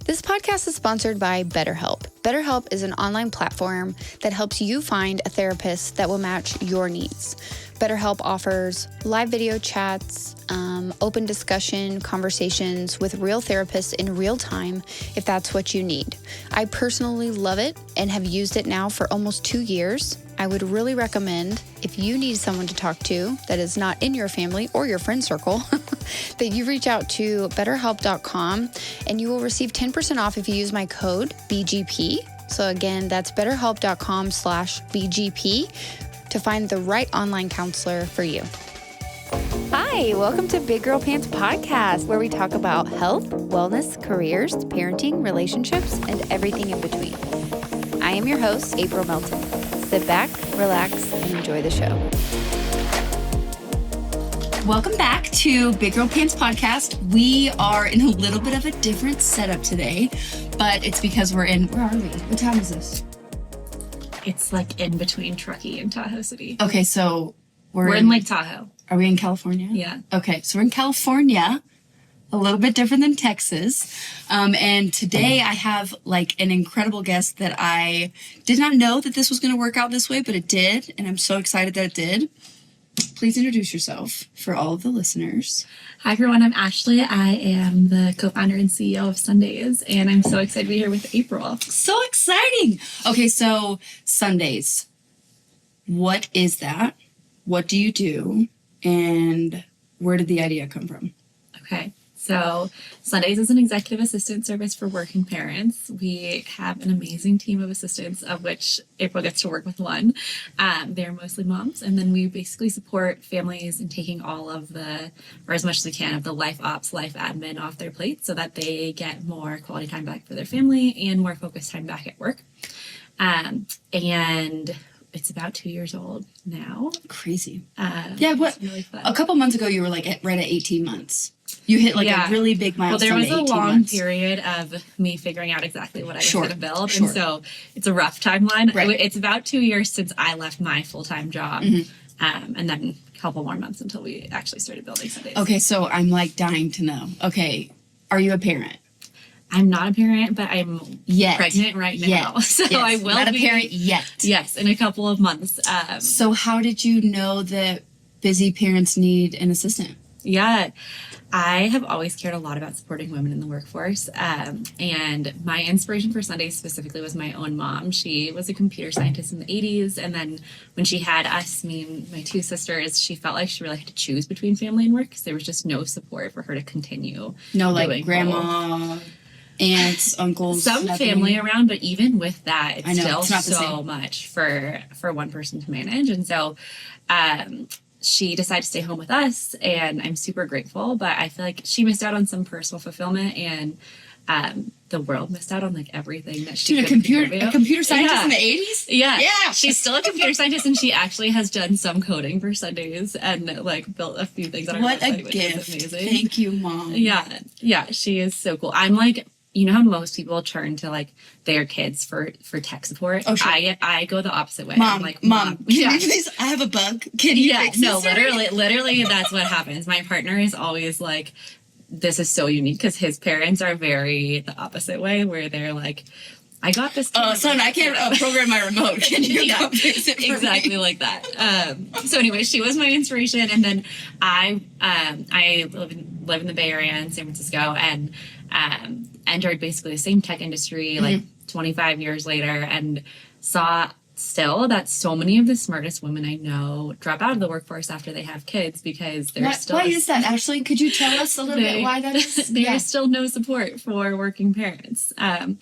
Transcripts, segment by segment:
This podcast is sponsored by BetterHelp. BetterHelp is an online platform that helps you find a therapist that will match your needs. BetterHelp offers live video chats, open discussion conversations with real therapists in real time if that's what you need. I personally love it and have used it now for almost 2 years. I would really recommend, if you need someone to talk to that is not in your family or your friend circle, that you reach out to betterhelp.com and you will receive 10% off if you use my code BGP. So again, that's betterhelp.com/BGP to find the right online counselor for you. Hi, welcome to Big Girl Pants Podcast, where we talk about health, wellness, careers, parenting, relationships, and everything in between. I am your host, April Melton. Sit back, relax, and enjoy the show. Welcome back to Big Girl Pants Podcast. We are in a little bit of a different setup today, but it's because we're in, where are we? What town is this? It's like in between Truckee and Tahoe City. Okay, so we're in Lake Tahoe. Are we in California? Yeah. Okay, so we're in California, a little bit different than Texas. And today I have like an incredible guest that I did not know that this was going to work out this way, but it did. And I'm so excited that it did. Please introduce yourself for all of the listeners. Hi, everyone. I'm Ashley. I am the co-founder and CEO of Sundays, and I'm so excited to be here with April. So exciting. Okay, so Sundays. What is that? What do you do? And where did the idea come from? Okay. So Sundays is an executive assistant service for working parents. We have an amazing team of assistants, of which April gets to work with one. They're mostly moms. And then we basically support families in taking all of the, or as much as we can, of the life ops, life admin off their plate so that they get more quality time back for their family and more focused time back at work. And it's about 2 years old now. Crazy. Yeah, what? Really fun. A couple months ago, you were like right at 18 months. You hit like a really big milestone. Well, there was a long months. Period of me figuring out exactly what I was going to build. Sure. And so it's a rough timeline. Right. It's about 2 years since I left my full-time job. Mm-hmm. And then a couple more months until we actually started building Sundays. Okay, so I'm like dying to know. Okay, are you a parent? I'm not a parent, but I'm pregnant right now. So yes. I will not be. a parent yet. Yes, in a couple of months. So how did you know that busy parents need an assistant? Yeah, I have always cared a lot about supporting women in the workforce. And my inspiration for Sundays specifically was my own mom. She was a computer scientist in the 80s. And then when she had us, me and my two sisters, she felt like she really had to choose between family and work because there was just no support for her to continue. No, like grandma, aunts, uncles. Some nothing. family around, but even with that, it's still it's not so much for one person to manage. And so she decided to stay home with us, and I'm super grateful. But I feel like she missed out on some personal fulfillment, and the world missed out on like everything that she a computer scientist in the 80s? Yeah. She's still a computer scientist, and she actually has done some coding for Sundays and like built a few things on her website. What a gift. Amazing. Thank you, Mom. Yeah, she is so cool. I'm like, you know how most people turn to like their kids for tech support? Oh, sure. I go the opposite way. Mom, I'm like, Mom, can you please, I have a bug. Can you fix this? Literally that's what happens. My partner is always like, this is so unique because his parents are very the opposite way, where they're like, I got this. Son, I can't program my remote. Can you come fix it for exactly me? like that. So anyway, she was my inspiration, and then I live in the Bay Area in San Francisco, and entered basically the same tech industry like 25 years later, and saw still that so many of the smartest women I know drop out of the workforce after they have kids because there's Why is that, Ashley? Could you tell us a little bit why that is? There's still no support for working parents. And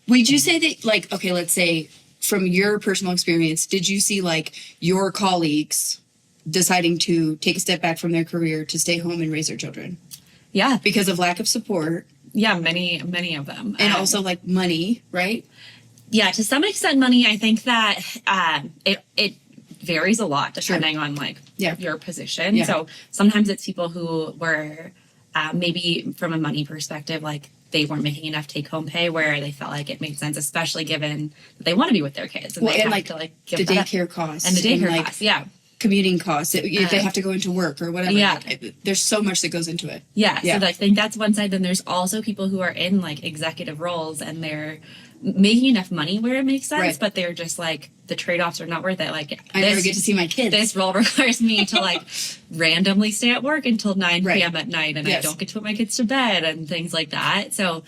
would you say that, like, okay, let's say from your personal experience, did you see like your colleagues deciding to take a step back from their career to stay home and raise their children? Yeah. Because of lack of support. Yeah, many of them. And also like money, right? Yeah, to some extent money. I think that it varies a lot depending on like your position. Yeah. So sometimes it's people who were maybe from a money perspective, like they weren't making enough take-home pay where they felt like it made sense, especially given that they want to be with their kids. And they have like to like give the daycare costs. And the daycare costs, yeah. commuting costs if they have to go into work or whatever. Yeah. Like, there's so much that goes into it. Yeah. So I think that's one side. Then there's also people who are in like executive roles and they're making enough money where it makes sense, Right. but they're just like the trade-offs are not worth it. Like I never get to see my kids. This role requires me to like randomly stay at work until 9 Right. p.m. at night, and Yes. I don't get to put my kids to bed and things like that. So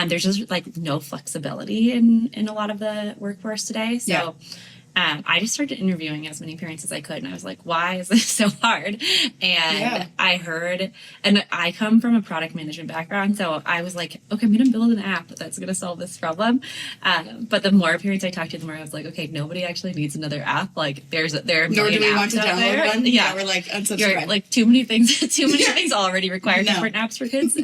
there's just like no flexibility in a lot of the workforce today. So I just started interviewing as many parents as I could, and I was like, why is this so hard? And I heard, and I come from a product management background, so I was like, okay, I'm going to build an app that's going to solve this problem. But the more parents I talked to, the more I was like, okay, nobody actually needs another app. Like, there are Nor do we want to download there. one. Yeah, we're like, unsubscribe. You're like too many things already require different apps for kids.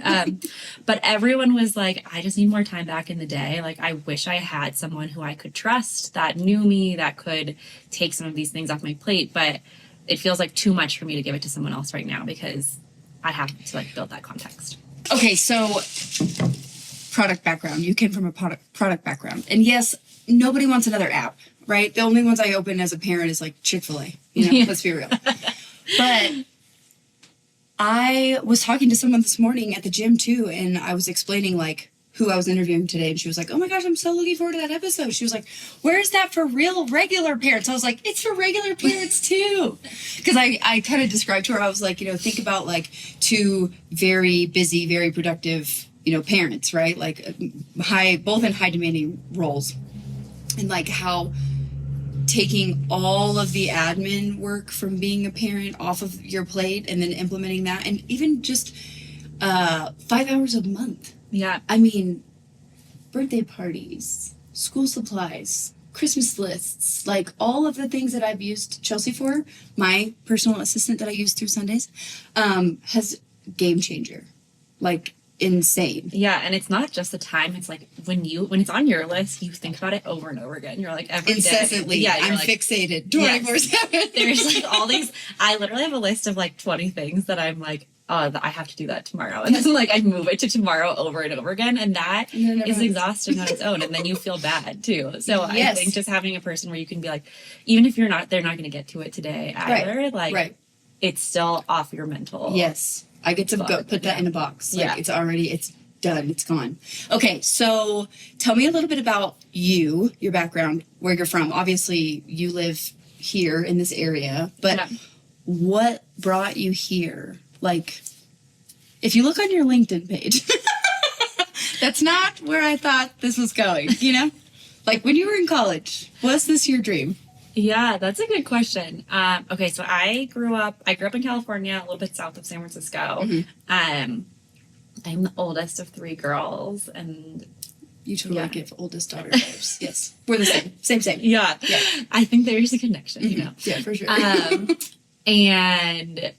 But everyone was like, I just need more time back in the day. Like, I wish I had someone who I could trust that knew me, that could take some of these things off my plate, but it feels like too much for me to give it to someone else right now because I have to like build that context. Okay, so product background. You came from a product background. And yes, nobody wants another app, right? The only ones I open as a parent is like Chick-fil-A, let's be real. But I was talking to someone this morning at the gym too, and I was explaining like who I was interviewing today, and she was like, oh my gosh, I'm so looking forward to that episode. She was like, where's that for regular parents? I was like, it's for regular parents too. Because I kind of described to her, I was like, think about like two very busy, very productive, parents, right? Like both in high demanding roles. And like how taking all of the admin work from being a parent off of your plate and then implementing that, and even just 5 hours a month. Yeah. I mean, birthday parties, school supplies, Christmas lists, like all of the things that I've used Chelsea for, my personal assistant that I use through Sundays, has game changer. Like insane. Yeah, and it's not just the time, it's like when it's on your list, you think about it over and over again. You're like every incessantly. day. Yeah, I'm like, fixated 24/7. There's like all these, I literally have a list of like 20 things that I'm like, oh, I have to do that tomorrow. And then like I move it to tomorrow over and over again. And that is exhausting on its own. And then you feel bad too. So I think just having a person where you can be like, even if they're not going to get to it today either, it's still off your mental. Yes. I get to go put that in a box. Like it's done. It's gone. Okay. So tell me a little bit about your background, where you're from. Obviously you live here in this area, but what brought you here? Like, if you look on your LinkedIn page, that's not where I thought this was going, Like, when you were in college, was this your dream? Yeah, that's a good question. Okay, so I grew up in California, a little bit south of San Francisco. Mm-hmm. I'm the oldest of 3 girls, and you totally give oldest daughter vibes. Yes, we're the same. Same. Yeah. I think there's a connection, Yeah, for sure. And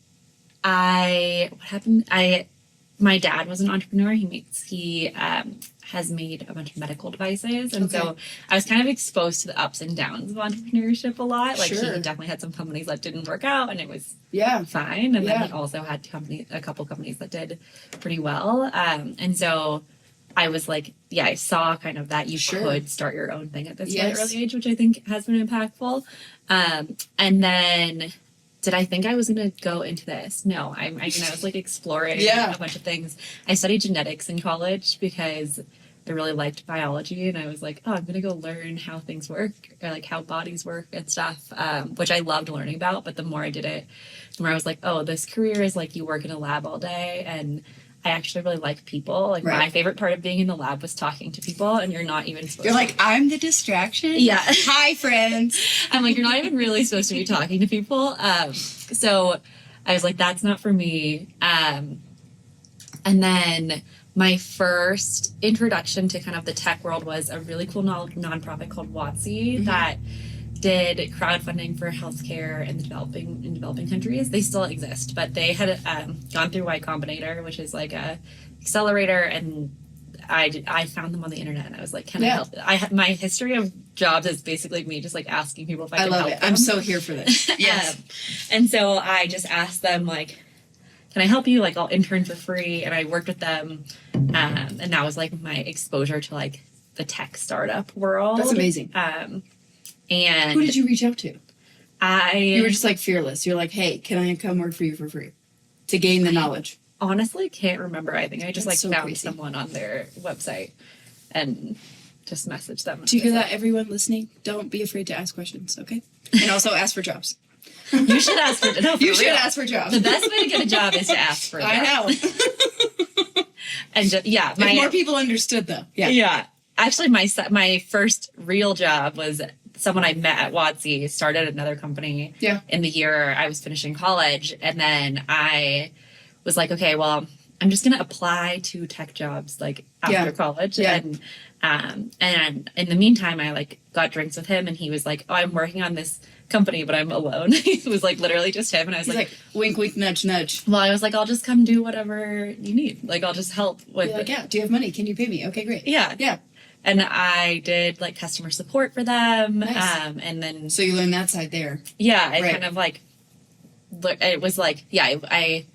my dad was an entrepreneur. He has made a bunch of medical devices. And so I was kind of exposed to the ups and downs of entrepreneurship a lot. Like he definitely had some companies that didn't work out and it was fine. And then he also had a couple companies that did pretty well. And so I was like, I saw kind of that you could start your own thing at this really early age, which I think has been impactful. And then did I think I was going to go into this? No, I was like exploring a bunch of things. I studied genetics in college because I really liked biology, and I was like, oh, I'm going to go learn how things work, or like how bodies work and stuff, which I loved learning about. But the more I did it, the more I was like, oh, this career is like you work in a lab all day, and I actually really like people. Like my favorite part of being in the lab was talking to people, and you're not even supposed to. You're like, I'm the distraction? Yeah. Hi, friends. I'm like, you're not even really supposed to be talking to people. So I was like, that's not for me. And then my first introduction to kind of the tech world was a really cool nonprofit called WOTC that did crowdfunding for healthcare in developing countries. They still exist, but they had gone through Y Combinator, which is like a accelerator, and I found them on the internet, and I was like, can I help? My history of jobs is basically me just like asking people if I can help them. I'm so here for this. Yes. And so I just asked them like, can I help you? Like, I'll intern for free. And I worked with them. And that was like my exposure to like the tech startup world. That's amazing. And who did you reach out to? You were just like fearless. You're like, hey, can I come work for you for free to gain the knowledge? Honestly can't remember. I think I just That's so found crazy. someone on their website and just messaged them. Do you hear that, everyone listening? Don't be afraid to ask questions, okay? And also ask for jobs. You should ask for no, for You should real. ask for jobs. The best way to get a job is to ask for a job. I know. And just, yeah, If more people understood, though. yeah. Actually, my first real job was someone I met at WotC, started another company in the year I was finishing college. And then I was like, okay, well, I'm just going to apply to tech jobs like after college. Yeah. And in the meantime, I like got drinks with him and he was like, oh, I'm working on this company, but I'm alone. It was like literally just him. And I was like, wink, wink, nudge, nudge. well, I was like, I'll just come do whatever you need. Like, I'll just help with You're like, yeah, do you have money? Can you pay me? Okay, great. Yeah. Yeah. And I did like customer support for them. Nice. And then, So you learned that side there. yeah, I kind of like, it was like, yeah, I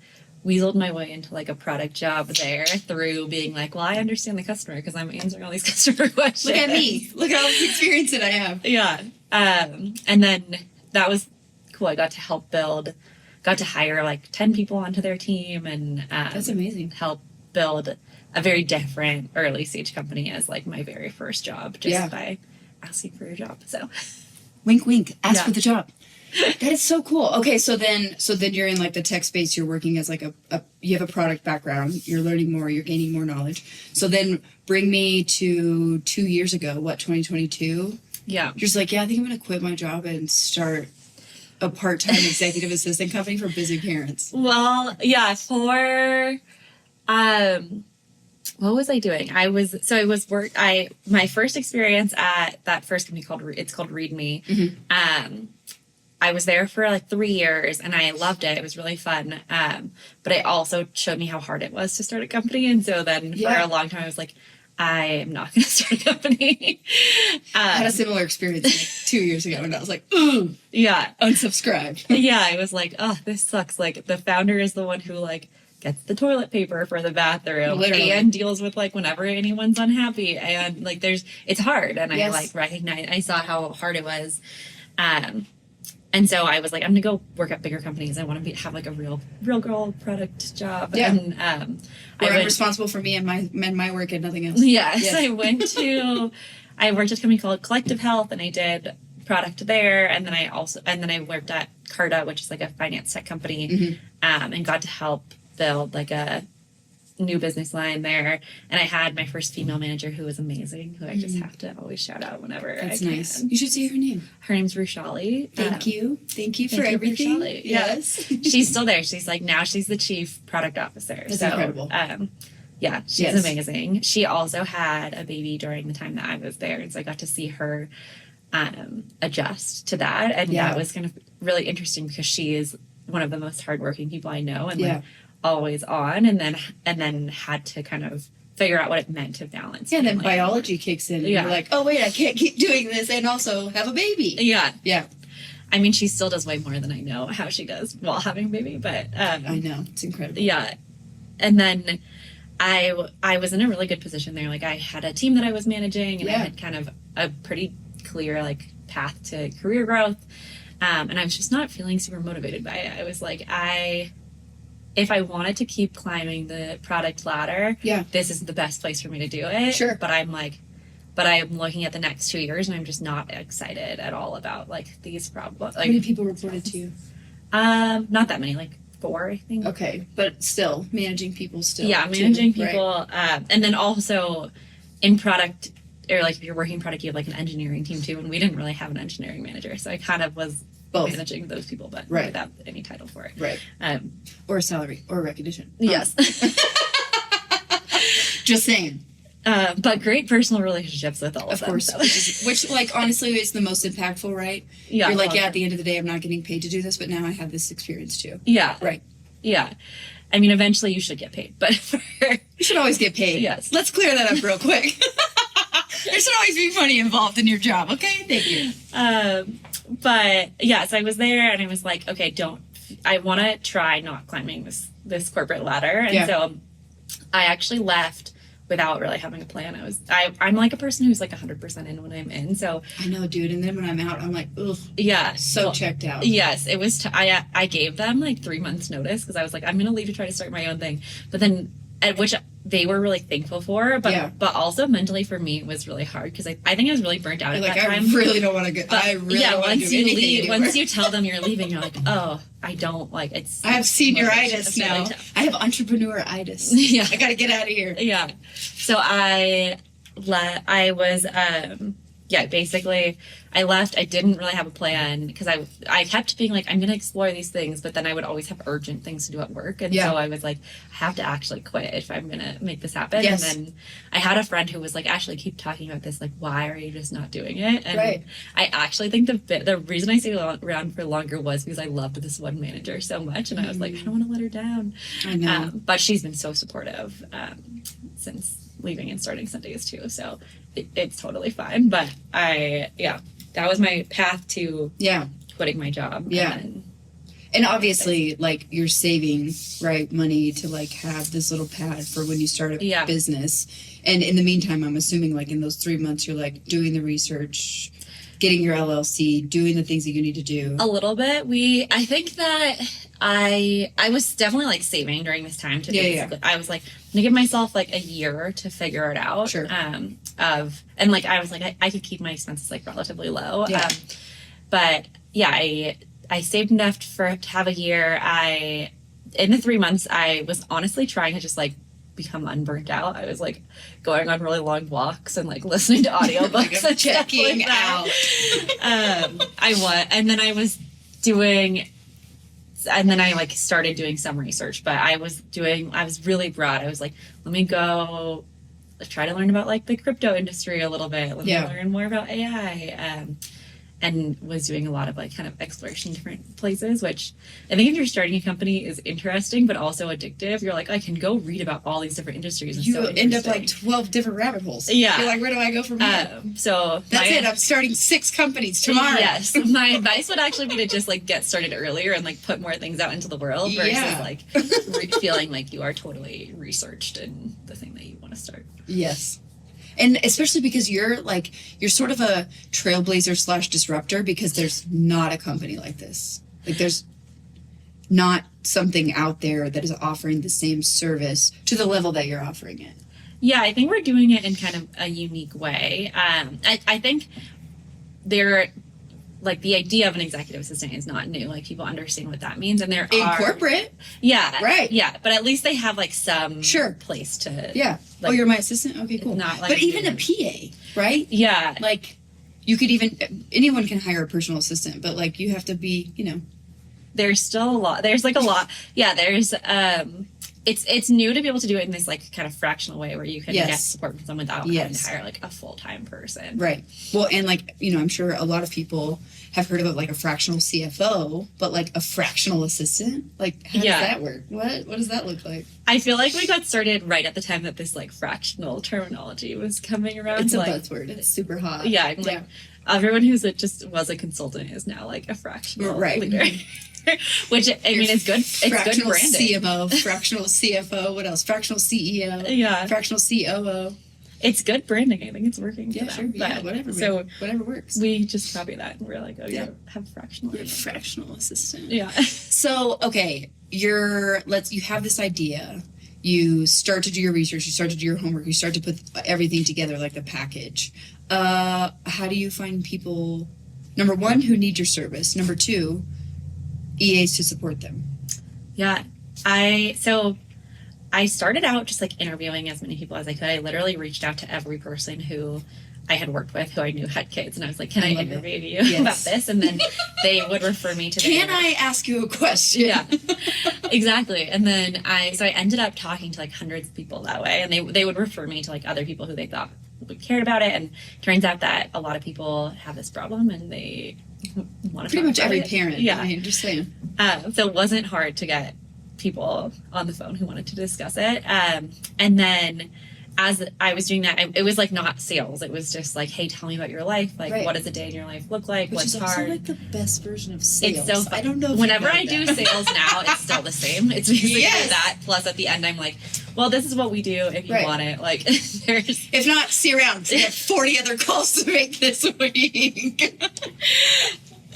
weaseled my way into like a product job there through being like, well, I understand the customer because I'm answering all these customer questions. Look at me. Look at all this experience that I have. Yeah. And then that was cool. I got to hire like 10 people onto their team and That's amazing. help build a very different early stage company as like my very first job just by asking for your job. So Wink, wink. Ask Yeah. for the job. That is so cool. Okay, so then you're in like the tech space. You're working as like you have a product background. You're learning more. You're gaining more knowledge. So then bring me to 2 years ago. What, 2022? yeah. You're just like, yeah, I think I'm gonna quit my job and start a part-time executive assistant company for busy parents. Well, yeah, what was I doing? My first experience at that first company called ReadMe. I was there for like 3 years and I loved it. It was really fun. But it also showed me how hard it was to start a company. And so then for a long time I was like, I am not going to start a company. I had a similar experience like 2 years ago and I was like, ooh, Yeah. unsubscribe. Yeah, I was like, oh, this sucks. Like the founder is the one who like gets the toilet paper for the bathroom Literally. and deals with like whenever anyone's unhappy and like it's hard and I like I saw how hard it was. And so I was like, I'm gonna go work at bigger companies. I want to have like a real girl product job. Yeah. And Where I'm responsible for me and my work and nothing else. Yes, Yes. I worked at a company called Collective Health and I did product there. And then I worked at Carta, which is like a finance tech company, and got to help build like a new business line there. And I had my first female manager who was amazing, who I just have to always shout out whenever That's I can. nice. You should say her name. Her name's Rushali. Thank you for thank you, everything. Rushali. Yes. She's still there. She's like, now she's the chief product officer. That's incredible. Yeah, she's amazing. She also had a baby during the time that I was there. And so I got to see her adjust to that. And that was kind of really interesting because she is one of the most hardworking people I know and like always on and then had to kind of figure out what it meant to balance. Yeah, and then family. biology kicks in and you're like, oh wait, I can't keep doing this and also have a baby. Yeah. Yeah. I mean, she still does way more than I know how she does while having a baby, but I know. It's incredible. yeah. And then I was in a really good position there. Like I had a team that I was managing and I had kind of a pretty clear like path to career growth. And I was just not feeling super motivated by it. I was like, if I wanted to keep climbing the product ladder, this is the best place for me to do it. Sure. But I'm looking at the next 2 years and I'm just not excited at all about like these problems. Like, How many people reported to you? not that many, like 4, I think. Okay, but still, managing people still. Yeah, managing people. Right. And then also in product, or like if you're working product, you have like an engineering team too. And we didn't really have an engineering manager. So I kind of was managing those people, but without any title for it. Right. Or a salary or recognition. Yes. Just saying. But great personal relationships with all of them. Of course. So. Which, like, honestly is the most impactful, right? Yeah. You're like, at the end of the day, I'm not getting paid to do this, but now I have this experience too. Yeah. Right. Yeah. I mean, eventually you should get paid, but you should always get paid. Yes. Let's clear that up real quick. There should always be money involved in your job, okay? Thank you. But yeah, so I was there and I was like, okay, I want to try not climbing this corporate ladder. And so I actually left without really having a plan. I'm like a person who's like 100% in when I'm in. So I know, dude. And then when I'm out, I'm like, ugh. Yeah. So checked out. Yes. It was, I gave them like 3 months notice because I was like, I'm going to leave to try to start my own thing. But then, at which they were really thankful for, but also mentally for me it was really hard because I think I was really burnt out at that time. I really don't want to go. I really don't want to do anything anymore. Once you tell them you're leaving, you're like, oh, I don't like it's. I have senioritis now. I have entrepreneuritis. Yeah, I got to get out of here. Yeah, so basically I left. I didn't really have a plan because I kept being like, I'm going to explore these things, but then I would always have urgent things to do at work. And so I was like, I have to actually quit if I'm going to make this happen. Yes. And then I had a friend who was like, Ashley, keep talking about this. Like, why are you just not doing it? And I actually think the reason I stayed around for longer was because I loved this one manager so much. And I was like, I don't want to let her down. I know. But she's been so supportive since leaving and starting Sundays too. So it's totally fine. But that was my path to quitting my job. Yeah. And obviously, like, you're saving, right, money to, like, have this little pad for when you start a business. And in the meantime, I'm assuming, like, in those 3 months, you're, like, doing the research, getting your LLC, doing the things that you need to do. A little bit. I think that I was definitely, like, saving during this time. I was, like, I'm going to give myself, like, a year to figure it out. Sure. And, like, I was, like, I could keep my expenses, like, relatively low. Yeah. But, yeah, I saved enough to have a year. In the 3 months, I was honestly trying to just, like, become unburnt out. I was, like, going on really long walks and, like, listening to audiobooks and checking out. And then I was doing... And then I, like, started doing some research, but I was really broad. I was like, let me go try to learn about, like, the crypto industry a little bit. Let me learn more about AI. And was doing a lot of, like, kind of exploration in different places, which I think if you're starting a company is interesting, but also addictive. You're like, I can go read about all these different industries. And you end up like 12 different rabbit holes. Yeah. You're like, where do I go from here? So that's it. I'm starting 6 companies tomorrow. Yes. My advice would actually be to just, like, get started earlier and, like, put more things out into the world versus like feeling like you are totally researched in the thing that you want to start. Yes. And especially because you're sort of a trailblazer / disruptor because there's not a company like this. Like, there's not something out there that is offering the same service to the level that you're offering it. Yeah, I think we're doing it in kind of a unique way. I think like, the idea of an executive assistant is not new. Like, people understand what that means, and there in corporate. Yeah. Right. Yeah, but at least they have, like, some place to. Yeah. Like, oh, you're my assistant? Okay, cool. Not like, but even a PA, right? Yeah. Like, you could anyone can hire a personal assistant, but, like, you have to be, There's still a lot. There's, like, a lot. Yeah, there's, it's new to be able to do it in this, like, kind of fractional way where you can get support from someone without having to hire, like, a full-time person. Right. Well, and, like, I'm sure a lot of people have heard of, like, a fractional CFO, but, like, a fractional assistant? Like, how does that work? What does that look like? I feel like we got started right at the time that this, like, fractional terminology was coming around. It's a buzzword. It's super hot. Yeah. I'm like, everyone who's just was a consultant is now, like, a fractional leader. Which, I mean, is good. It's good branding. CMO, fractional CFO, what else? Fractional CEO. Yeah. Fractional COO. It's good branding. I think it's working. Yeah, sure. Yeah, whatever. So whatever works. We just copy that and we're like, oh, yeah, have fractional. We're a fractional assistant. Yeah. So, okay, you have this idea. You start to do your research. You start to do your homework. You start to put everything together, like the package. How do you find people, number one, who need your service? Number two, EAs to support them? Yeah. I started out just, like, interviewing as many people as I could. I literally reached out to every person who I had worked with who I knew had kids. And I was like, can I interview you about this? And then they would refer me to Can I ask you a question? Yeah, exactly. And then I ended up talking to, like, hundreds of people that way. And they would refer me to, like, other people who they thought cared about it. And it turns out that a lot of people have this problem and they want to pretty much every parent. Yeah. I understand. So it wasn't hard to get people on the phone who wanted to discuss it. And then as I was doing that, it was like not sales. It was just like, hey, tell me about your life. Like, Right. what does a day in your life look like? Which What's is also hard? like the best version of sales. It's so fun. I don't know if whenever you know I do that. sales now, it's still the same. It's basically Yes. that. Plus, at the end, I'm like, well, this is what we do if you Right. want it. Like, there's If not, see around. 'Cause I have 40 other calls to make this week.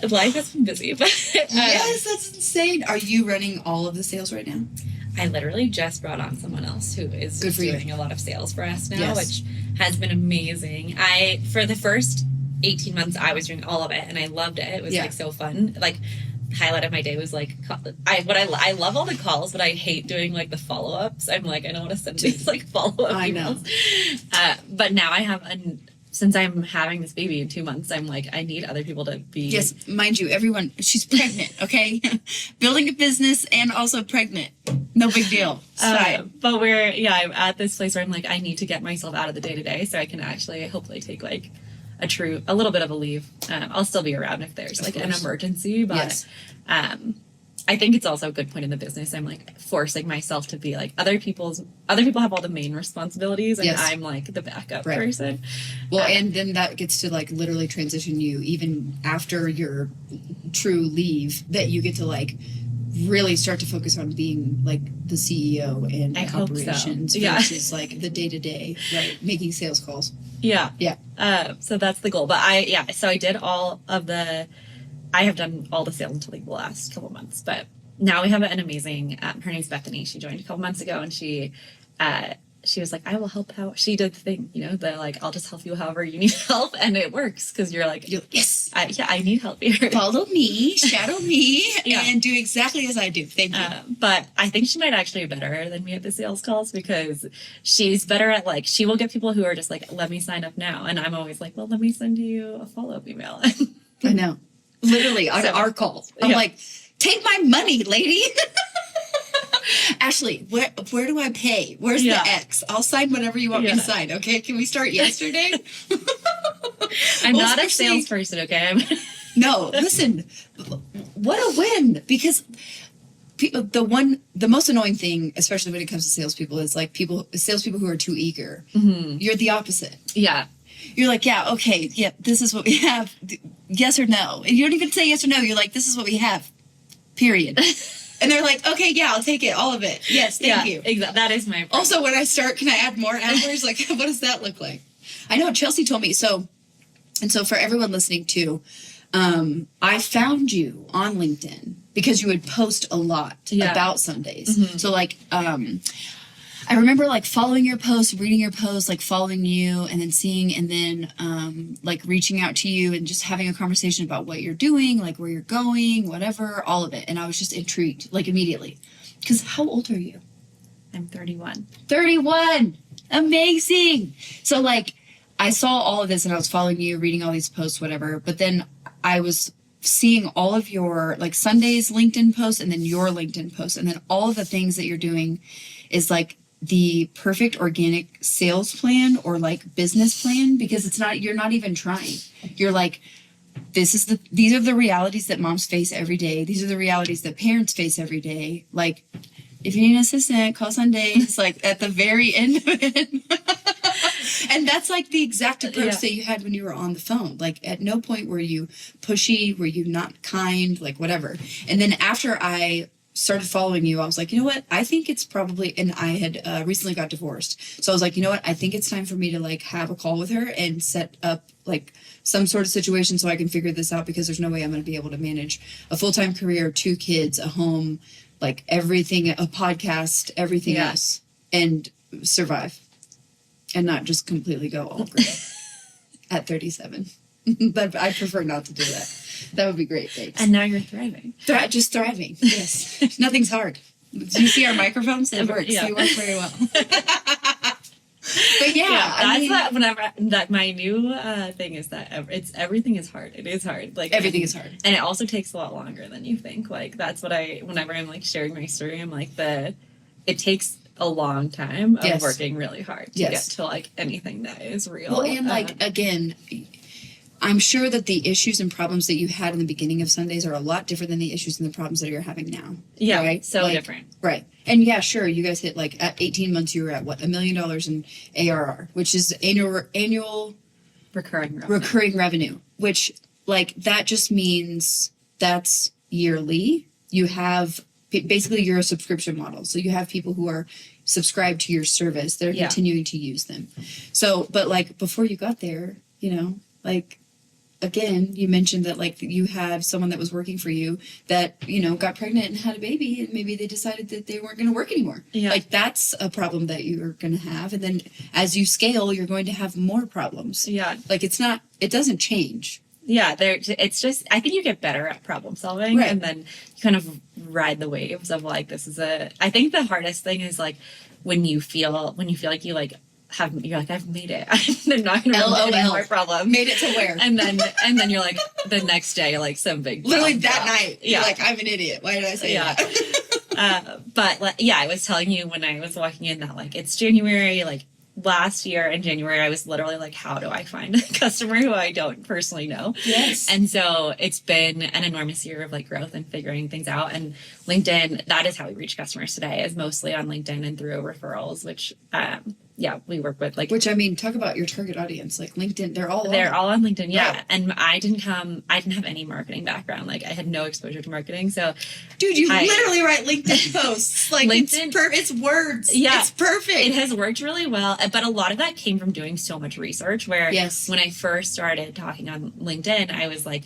life has been busy, but Yes, that's insane. Are you running all of the sales right now? I literally just brought on someone else who is Good for you. doing a lot of sales for us now, Yes. which has been amazing. For the first 18 months, I was doing all of it, and I loved it. It was Yeah. like so fun. Like, highlight of my day was like, I love all the calls, but I hate doing like the follow ups. I'm like, I don't want to send these like follow up I know. emails. But now I have since I'm having this baby in 2 months, I'm like, I need other people to be. Yes, mind you, everyone, she's pregnant, okay? Building a business and also pregnant. No big deal. It's fine. But I'm at this place where I'm like, I need to get myself out of the day to day so I can actually hopefully take like a little bit of a leave. I'll still be around if there's like an emergency, but Yes. I think it's also a good point in the business. I'm like forcing myself to be like other people have all the main responsibilities and Yes. I'm like the backup Right. person. Well, and then that gets to like literally transition you even after your true leave, that you get to like really start to focus on being like the CEO and I hope so. operations Yeah. versus like the day to day, right? Making sales calls. Yeah. Yeah. So that's the goal. But so I have done all the sales until like the last couple months, but now we have an amazing, her name's Bethany. She joined a couple months ago and she was like, I will help out. She did the thing, the like, I'll just help you however you need help. And it works because you're like, Yes. I need help here. Follow me, shadow me, Yeah. and do exactly as I do. Thank you. But I think she might actually be better than me at the sales calls because she's better at like, she will get people who are just like, let me sign up now. And I'm always like, well, let me send you a follow-up email. I know. Literally on So- our calls. I'm Yeah. like, take my money, lady. Ashley, where do I pay? Where's Yeah. the X? I'll sign whatever you want me to Yeah. sign. Okay, can we start yesterday? I'm Well, not a especially- salesperson, okay? No, listen, what a win! Because the most annoying thing, especially when it comes to salespeople, is like salespeople who are too eager. Mm-hmm. You're the opposite. Yeah. You're like, yeah, okay, yeah, this is what we have. Yes or no? And you don't even say yes or no. You're like, this is what we have. Period. And they're like, okay, yeah, I'll take it, all of it. Yes, thank you. Exactly. That is my problem. Also, when I start, can I add more hours? Like, what does that look like? I know Chelsea told me. So for everyone listening too, I found you on LinkedIn because you would post a lot about Sundays. Mm-hmm. So like, I remember like following your posts, reading your posts, like following you and then seeing, and then like reaching out to you and just having a conversation about what you're doing, like where you're going, whatever, all of it. And I was just intrigued, like immediately. Because how old are you? I'm 31. 31. Amazing. So like I saw all of this and I was following you, reading all these posts, whatever. But then I was seeing all of your like Sunday's LinkedIn posts and then your LinkedIn posts. And then all of the things that you're doing is like the perfect organic sales plan or like business plan, because you're not even trying. You're like, these are the realities that moms face every day. These are the realities that parents face every day. Like, if you need an assistant, call Sundays, like at the very end of it. And that's like the exact approach that you had when you were on the phone. Like at no point were you pushy, were you not kind, like whatever. And then after I started following you, I was like, you know what? I think it's probably, and I had recently got divorced. So I was like, you know what? I think it's time for me to like have a call with her and set up like some sort of situation so I can figure this out, because there's no way I'm going to be able to manage a full-time career, 2 kids, a home, like everything, a podcast, everything else, and survive and not just completely go all green at 37. But I prefer not to do that. That would be great. Thanks. And now you're thriving. Just thriving. Yes. Nothing's hard. Do you see our microphones? It works. Yeah. They work very well. But that's my new thing is that everything is hard. It is hard. Like everything is hard. And it also takes a lot longer than you think. Like that's what whenever I'm like sharing my story, I'm like it takes a long time of working really hard to get to like anything that is real. Well, and like again, I'm sure that the issues and problems that you had in the beginning of Sundays are a lot different than the issues and the problems that you're having now. Yeah, right? so like, different. Right. And yeah, sure, you guys hit like at 18 months, you were at what, $1 million in ARR, which is annual recurring revenue, which like that just means that's yearly. You have basically you're a subscription model. So you have people who are subscribed to your service. They're continuing to use them. So, but like before you got there, you know, like again, you mentioned that like you have someone that was working for you that, you know, got pregnant and had a baby and maybe they decided that they weren't going to work anymore. Yeah. Like that's a problem that you're going to have. And then as you scale, you're going to have more problems. Yeah. Like it doesn't change. Yeah, it's just, I think you get better at problem solving, right. And then you kind of ride the waves of like, I think the hardest thing is like when you feel like you like you're like, I've made it. I'm not going to have any more problems. Made it to where? And then you're like, the next day, like some big literally that night. Yeah. You're like, I'm an idiot. Why did I say that? But yeah, I was telling you when I was walking in that like, it's January, like last year in January, I was literally like, how do I find a customer who I don't personally know? Yes. And so it's been an enormous year of like growth and figuring things out. And LinkedIn, that is how we reach customers today, is mostly on LinkedIn and through referrals, which, we work with like. Which I mean, talk about your target audience, like LinkedIn. They're all on LinkedIn, yeah. Right. And I didn't have any marketing background. Like I had no exposure to marketing, so. Dude, you literally write LinkedIn posts. Like LinkedIn, it's words. Yeah, it's perfect. It has worked really well, but a lot of that came from doing so much research. Where when I first started talking on LinkedIn, I was like,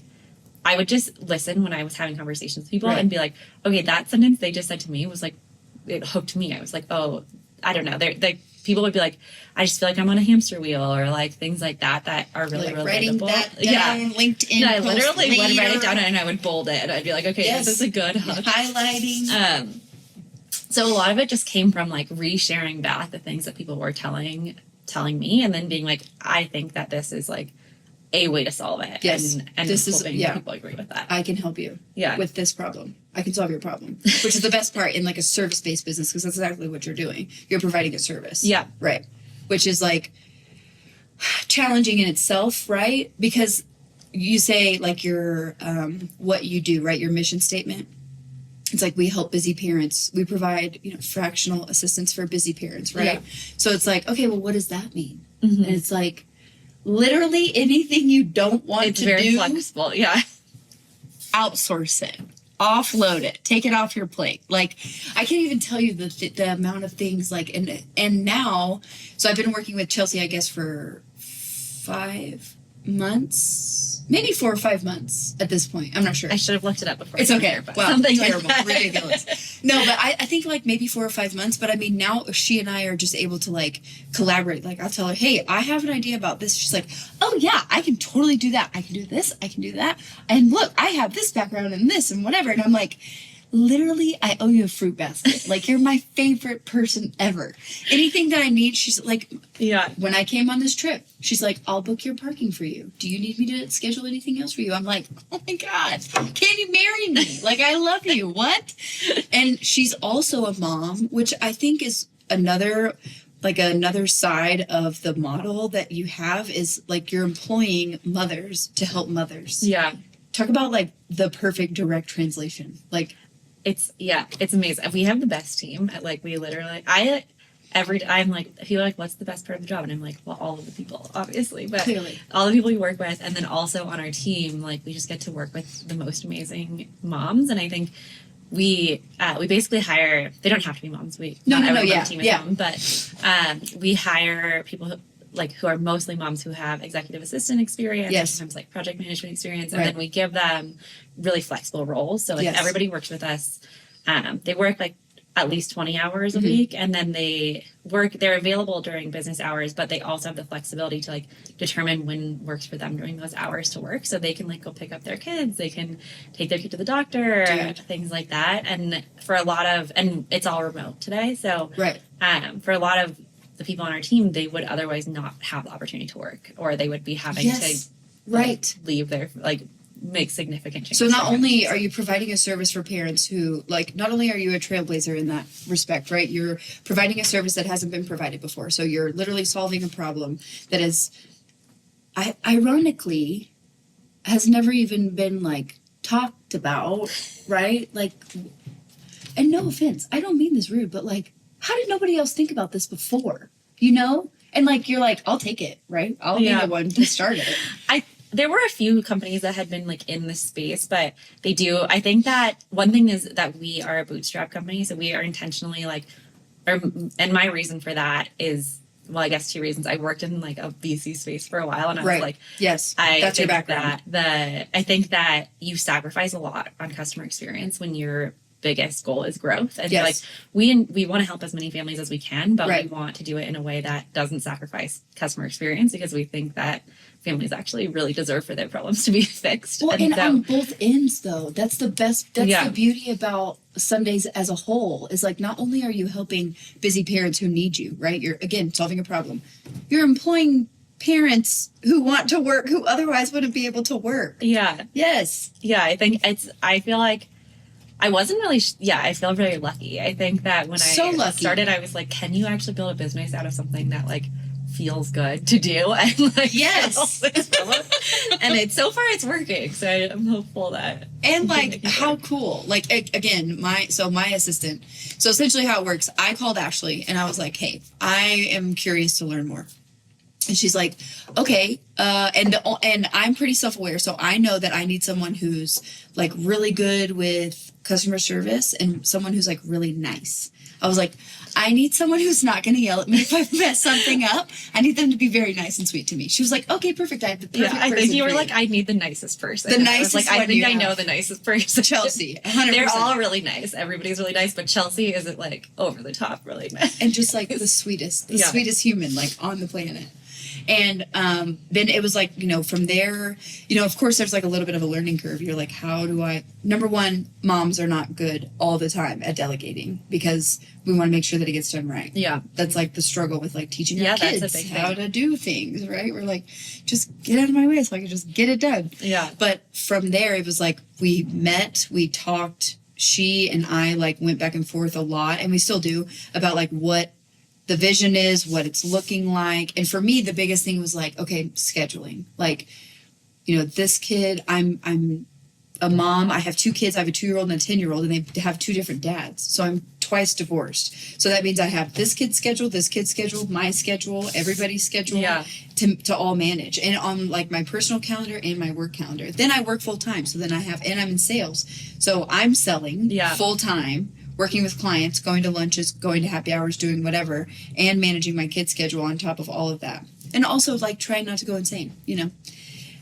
I would just listen when I was having conversations with people and be like, okay, that sentence they just said to me was like, it hooked me. I was like, oh, I don't know. People would be like, I just feel like I'm on a hamster wheel, or like things like that are really like relatable. Writing that down, LinkedIn. Yeah, I literally would write it down and I would bold it, and I'd be like, okay, this is a good hook. Highlighting. So a lot of it just came from like resharing back the things that people were telling me, and then being like, I think that this is like a way to solve it. Yes. And this is people agree with that. I can help you with this problem. I can solve your problem, which is the best part in like a service-based business, because that's exactly what you're doing. You're providing a service. Yeah. Right. Which is like challenging in itself, right? Because you say like your, what you do, right? Your mission statement. It's like, we help busy parents. We provide, fractional assistance for busy parents, right? Yeah. So it's like, okay, well, what does that mean? Mm-hmm. And it's like, literally anything you don't want to do. It's very flexible, yeah. Outsource it. Offload it. Take it off your plate. Like, I can't even tell you the amount of things, like, and now, so I've been working with Chelsea, I guess, for 5 months, maybe 4 or 5 months at this point. I'm not sure. I should have looked it up before. It's okay. Wow, something terrible, like ridiculous. No, but I think like maybe 4 or 5 months. But I mean, now she and I are just able to like collaborate. Like I'll tell her, hey, I have an idea about this. She's like, oh yeah, I can totally do that. I can do this. I can do that. And look, I have this background and this and whatever. And I'm like, literally, I owe you a fruit basket. Like, you're my favorite person ever. Anything that I need, she's like, yeah. When I came on this trip, she's like, I'll book your parking for you. Do you need me to schedule anything else for you? I'm like, oh my God, can you marry me? Like, I love you. What? And she's also a mom, which I think is another side of the model that you have, is like you're employing mothers to help mothers. Yeah. Talk about like the perfect direct translation. Like, it's amazing. We have the best team. Like, we literally, I'm like, people are like, what's the best part of the job? And I'm like, well, all of the people, obviously, but clearly all the people we work with. And then also on our team, like, we just get to work with the most amazing moms. And I think we basically hire, they don't have to be moms. Not everyone on the team is mom, but we hire people who are mostly moms who have executive assistant experience, sometimes like project management experience, and then we give them really flexible roles. So like everybody works with us. They work like at least 20 hours a week, and then they're available during business hours, but they also have the flexibility to like determine when works for them during those hours to work. So they can like go pick up their kids, they can take their kid to the doctor, things like that. And for a lot of, and it's all remote today. So for a lot of the people on our team, they would otherwise not have the opportunity to work, or they would be having to leave their, like, make significant changes. So not only are you providing a service for parents who, like, not only are you a trailblazer in that respect, right? You're providing a service that hasn't been provided before. So you're literally solving a problem that is, ironically, has never even been, like, talked about, right? Like, And no offense, I don't mean this rude, but like, how did nobody else think about this before? You know? And like, you're like, I'll take it, right? I'll be the one to start it. There were a few companies that had been like in this space, but I think that one thing is that we are a bootstrap company. So we are intentionally like, and my reason for that is, well, I guess two reasons. I worked in like a VC space for a while, and I was like, yes, that's your background. I think that you sacrifice a lot on customer experience when your biggest goal is growth. And like we want to help as many families as we can, but we want to do it in a way that doesn't sacrifice customer experience, because we think that families actually really deserve for their problems to be fixed. Well, and on both ends, though, that's the best. That's the beauty about Sundays as a whole, is like, not only are you helping busy parents who need you, right? You're, again, solving a problem. You're employing parents who want to work, who otherwise wouldn't be able to work. Yeah. Yes. Yeah, I feel like I wasn't really, I feel very lucky. I think that when I started, I was like, can you actually build a business out of something that like feels good to do? And like, yes. And so far it's working. So I'm hopeful that. And like, how cool. Like, again, my assistant. So essentially how it works, I called Ashley and I was like, hey, I am curious to learn more. And she's like, okay. And I'm pretty self-aware. So I know that I need someone who's like really good with customer service and someone who's like really nice. I was like, I need someone who's not going to yell at me if I mess something up. I need them to be very nice and sweet to me. She was like, okay, perfect. I have the perfect person. I think you were like, I need the nicest person. The nicest one. I think I know the nicest person. Chelsea, 100%. They're all really nice. Everybody's really nice, but Chelsea isn't like over the top really nice. And just like the sweetest human like on the planet. And then it was like, from there, of course, there's like a little bit of a learning curve. You're like, how do I, number one, moms are not good all the time at delegating because we want to make sure that it gets done right. Yeah. That's like the struggle with like teaching our kids how to do things, right? We're like, just get out of my way so I can just get it done. Yeah. But from there, it was like, we met, we talked, she and I like went back and forth a lot, and we still do, about like what the vision is, what it's looking like. And for me, the biggest thing was like, okay, scheduling. Like, this kid, I'm a mom. I have two kids. I have a 2-year-old and a 10-year-old, and they have two different dads. So I'm twice divorced. So that means I have this kid's schedule, my schedule, everybody's schedule to all manage. And on like my personal calendar and my work calendar. Then I work full time. So then and I'm in sales. So I'm selling full time, working with clients, going to lunches, going to happy hours, doing whatever, and managing my kid's schedule on top of all of that. And also like trying not to go insane,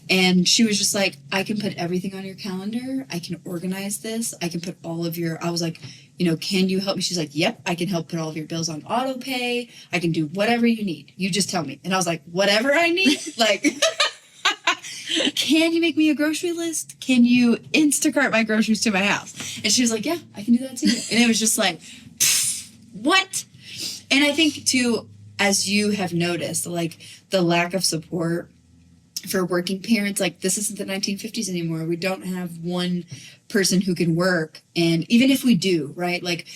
And she was just like, I can put everything on your calendar. I can organize this. I can put all of I was like, can you help me? She's like, yep, I can help put all of your bills on auto pay. I can do whatever you need. You just tell me. And I was like, whatever I need? Like, can you make me a grocery list? Can you Instacart my groceries to my house? And she was like, yeah, I can do that too. And it was just like, what? And I think too, as you have noticed, like the lack of support for working parents, like this isn't the 1950s anymore. We don't have one person who can work. And even if we do, right? Like,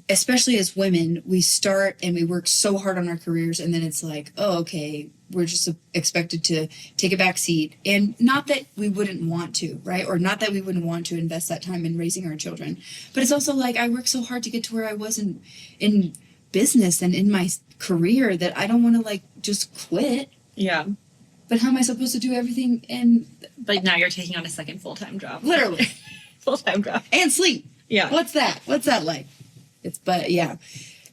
especially as women, we start and we work so hard on our careers, and then it's like, oh, okay, we're just expected to take a back seat. And not that we wouldn't want to, right? Or not that we wouldn't want to invest that time in raising our children. But it's also like, I worked so hard to get to where I was in business and in my career that I don't want to like just quit. Yeah. But how am I supposed to do everything? But now you're taking on a second full-time job. Literally. Full-time job. And sleep. Yeah. What's that like?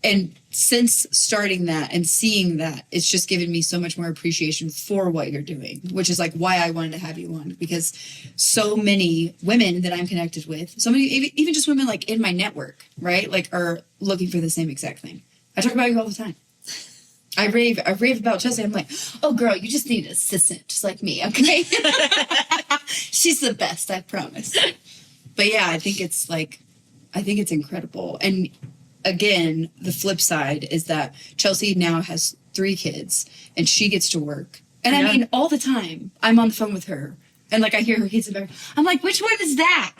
And since starting that and seeing that, it's just given me so much more appreciation for what you're doing, which is like why I wanted to have you on, because so many women that I'm connected with, so many, even just women like in my network, right? Like are looking for the same exact thing. I talk about you all the time. I rave about Chelsea. I'm like, oh girl, you just need an assistant just like me, okay? She's the best, I promise. But yeah, I think it's incredible. And again, the flip side is that Chelsea now has 3 kids and she gets to work. And I mean, all the time I'm on the phone with her and like I hear her kids in the back. I'm like, which one is that?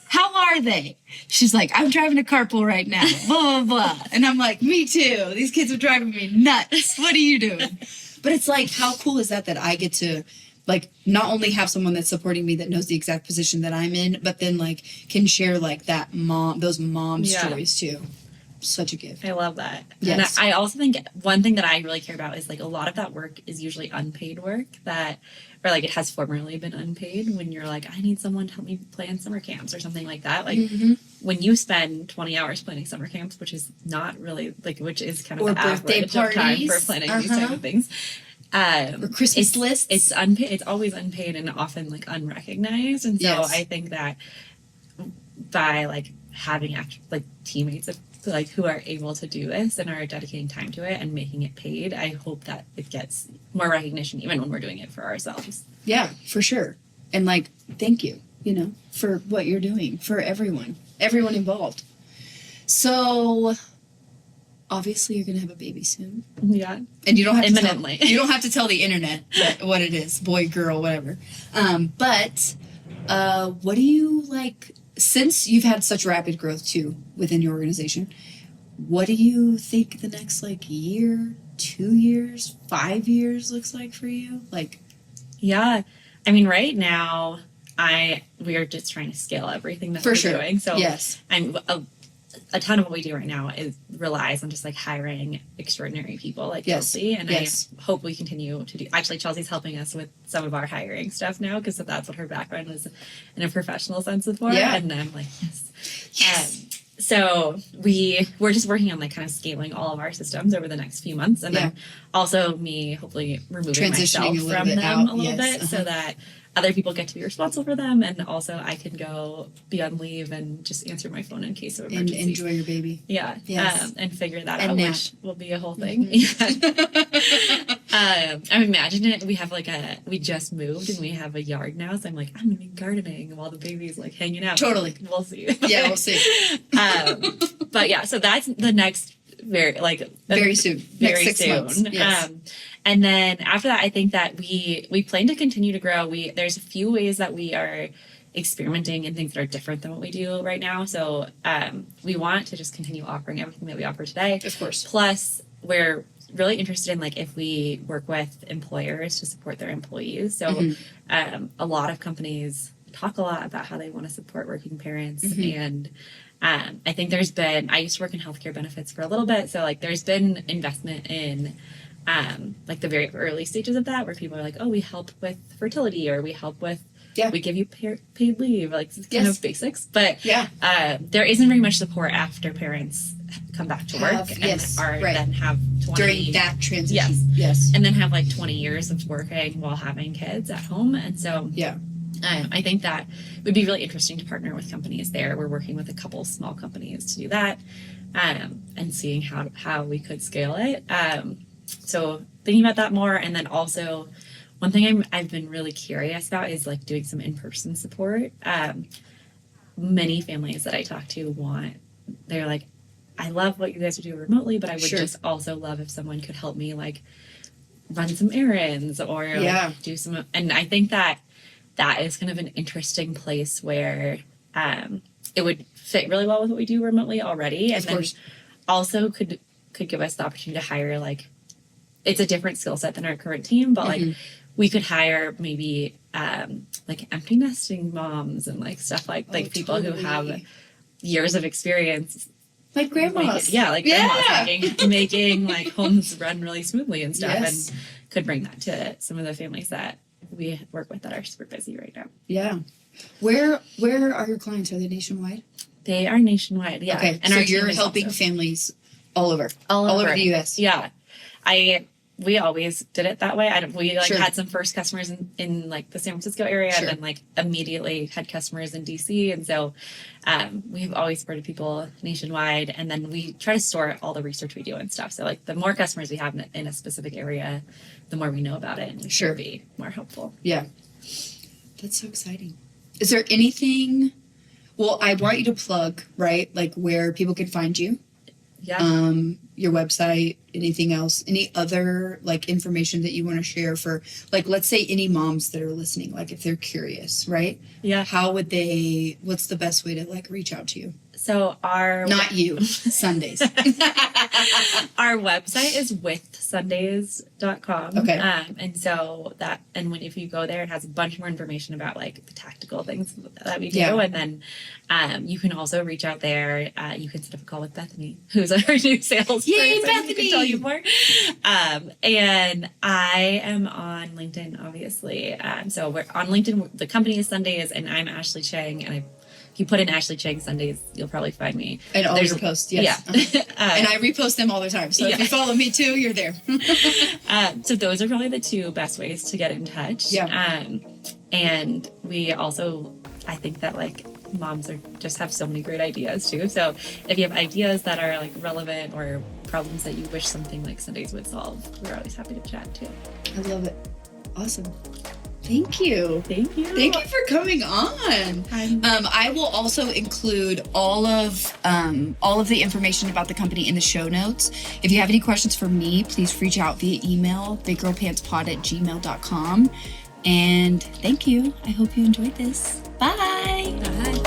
How are they? She's like, I'm driving a carpool right now, blah, blah, blah. And I'm like, me too. These kids are driving me nuts. What are you doing? But it's like, how cool is that I get to like not only have someone that's supporting me that knows the exact position that I'm in, but then like can share like those mom stories too. Such a gift. I love that. Yes. And I also think one thing that I really care about is like a lot of that work is usually unpaid work or like it has formerly been unpaid when you're like, I need someone to help me plan summer camps or something like that. Like when you spend 20 hours planning summer camps, which is not really like, which is kind of or the birthday average parties. of time for planning these type of things. Or Christmas lists. It's unpaid. It's always unpaid and often like unrecognized. And so I think that by like having like teammates of like who are able to do this and are dedicating time to it and making it paid, I hope that it gets more recognition even when we're doing it for ourselves. Yeah, for sure. And like, thank you, for what you're doing for everyone involved. So obviously you're going to have a baby soon. Yeah. And you don't have imminently. You don't have to tell the internet what it is, boy, girl, whatever. But what do you like, since you've had such rapid growth too within your organization, what do you think the next like year, 2 years, 5 years looks like for you? Like, yeah, I mean, right now we are just trying to scale everything that we're doing. So yes, I'm a ton of what we do right now relies on just like hiring extraordinary people like Chelsea, and I hope we continue to do. Actually, Chelsea's helping us with some of our hiring stuff now because that's what her background was in a professional sense before. Yeah. And I'm like, yes. So we're just working on like kind of scaling all of our systems over the next few months, and then also me hopefully removing myself from them a little bit so that other people get to be responsible for them, and also I can go be on leave and just answer my phone in case of emergency. And enjoy your baby. Yeah. Yes. And figure that and out, nap. which will be a whole thing. I'm imagining it. We just moved and we have a yard now, so I'm like, I'm gonna be gardening while the baby's like hanging out. Totally. We'll see. Yeah, we'll see. But yeah, so that's the next very soon. Very next 6 months. Yes. And then after that, I think that we plan to continue to grow. There's a few ways that we are experimenting in things that are different than what we do right now. So we want to just continue offering everything that we offer today. Of course. Plus, we're really interested in like if we work with employers to support their employees. So a lot of companies talk a lot about how they want to support working parents, and I think I used to work in healthcare benefits for a little bit, so like there's been investment in like the very early stages of that where people are like, oh, we help with fertility, or we help with we give you paid leave, like kind of basics. But there isn't very much support after parents come back to work then have 20 during that transition. Yes. And then have like 20 years of working while having kids at home. And so I think that would be really interesting to partner with companies there. We're working with a couple small companies to do that, and seeing how we could scale it. So thinking about that more. And then also one thing I've been really curious about is like doing some in-person support. Many families that I talk to they're like, I love what you guys are doing remotely, but I would just also love if someone could help me like run some errands or like, do some, and I think that is kind of an interesting place where it would fit really well with what we do remotely already, and then also could give us the opportunity to hire like, it's a different skill set than our current team, but like we could hire maybe like empty nesting moms and like stuff like people who have years of experience. Like grandmas. Grandmas making like homes run really smoothly and stuff, and could bring that to some of the families that we work with that are super busy right now. Yeah. Where are your clients? Are they nationwide? They are nationwide, yeah. Okay, and so you're helping families all over the U.S. Yeah. We always did it that way. We had some first customers in like the San Francisco area, and then like immediately had customers in DC. And so we've always supported people nationwide, and then we try to store all the research we do and stuff. So like the more customers we have in a specific area, the more we know about it, and it should be more helpful. Yeah. That's so exciting. Is there anything, well, I want you to plug, right? Like where people can find you. Yeah. Your website, anything else, any other like information that you want to share for like, let's say any moms that are listening, like if they're curious, right? Yeah. What's the best way to like reach out to you? So Not you. Sundays. our website is withsundays.com. Okay. And so if you go there, it has a bunch more information about like the tactical things that we do. Yeah. And then you can also reach out there. You can set up a call with Bethany, who's our new salesperson. Yay, Bethany! Who can tell you more. And I am on LinkedIn, obviously. So we're on LinkedIn. The company is Sundays, and I'm Ashley Chang. And if you put in Ashley Chang Sundays, you'll probably find me. And all your posts, yes. Yeah. And I repost them all the time. So if you follow me too, you're there. So those are probably the two best ways to get in touch. Yeah. And we also, I think that like moms just have so many great ideas too. So if you have ideas that are like relevant or problems that you wish something like Sundays would solve, we're always happy to chat too. I love it. Awesome. Thank you. Thank you. Thank you for coming on. I will also include all of the information about the company in the show notes. If you have any questions for me, please reach out via email, biggirlpantspod@gmail.com. And thank you. I hope you enjoyed this. Bye. Bye.